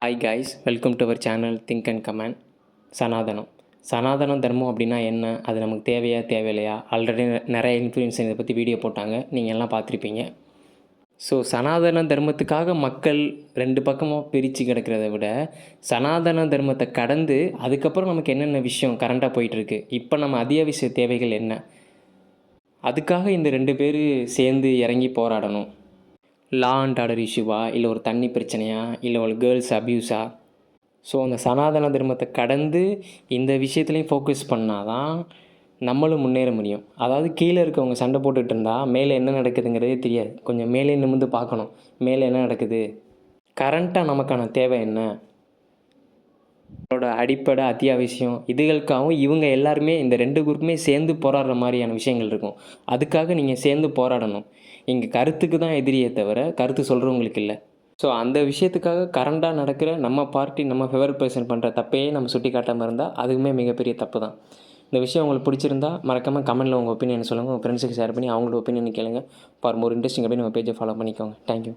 Hi guys, welcome to our channel think and comment. சனாதனம் தர்மம் அப்படின்னா என்ன, அது நமக்கு தேவையா தேவையில்லையா? ஆல்ரெடி நிறைய இன்ஃப்ளூயன்ஸ் இதை பற்றி வீடியோ போட்டாங்க, நீங்கள் எல்லாம் பார்த்துருப்பீங்க. ஸோ சனாதன தர்மத்துக்காக மக்கள் ரெண்டு பக்கமாக பிரித்து கிடக்கிறத விட, சனாதன தர்மத்தை கடந்து அதுக்கப்புறம் நமக்கு என்னென்ன விஷயம் கரண்ட்டாக போயிட்டுருக்கு, இப்போ நம்ம அத்தியாவசிய தேவைகள் என்ன, அதுக்காக இந்த ரெண்டு பேர் சேர்ந்து இறங்கி போராடணும். லா அண்ட் ஆர்டர் இஷ்யூவா, இல்லை ஒரு தண்ணி பிரச்சனையா, இல்லை ஒரு கேர்ள்ஸ் அப்யூஸா? ஸோ அந்த சனாதன தர்மத்தை கடந்து இந்த விஷயத்துலையும் ஃபோக்கஸ் பண்ணால் தான் நம்மளும் முன்னேற முடியும். அதாவது கீழே இருக்கவங்க சண்டை போட்டுகிட்டு இருந்தால் மேலே என்ன நடக்குதுங்கிறதே தெரியாது. கொஞ்சம் மேலே நிமிர்ந்து பார்க்கணும், மேலே என்ன நடக்குது, கரண்ட்டாக நமக்கான தேவை என்ன, நம்மளோட அடிப்படை அத்தியாவசியம், இதுகளுக்காகவும் இவங்க எல்லாருமே இந்த ரெண்டு குரூப்புமே சேர்ந்து போராடுற மாதிரியான விஷயங்கள் இருக்கும். அதுக்காக நீங்கள் சேர்ந்து போராடணும். இங்கே கருத்துக்கு தான் எதிரியே தவிர கருத்து சொல்கிறவங்களுக்கு இல்லை. ஸோ அந்த விஷயத்துக்காக கரண்டாக நடக்கிற நம்ம பார்ட்டி, நம்ம ஃபேவரட் பர்சன் பண்ணுற தப்பையே நம்ம சுட்டி காட்டாமல் இருந்தால் அதுவுமே மிகப்பெரிய தப்பு தான். இந்த விஷயம் உங்களுக்கு பிடிச்சிருந்தா மறக்காமல் கமெண்ட்டில் உங்கள் ஒப்பீனியன் சொல்லுங்கள். உங்கள் ஃப்ரெண்ட்ஸுக்கு ஷேர் பண்ணி அவங்களோட ஒப்பீனியன் கேளுங்க. ஃபார் மோர் இன்ட்ரெஸ்டிங் அப்படி நம்ம பேஜை ஃபாலோ பண்ணிக்கோங்க. தேங்க்யூ.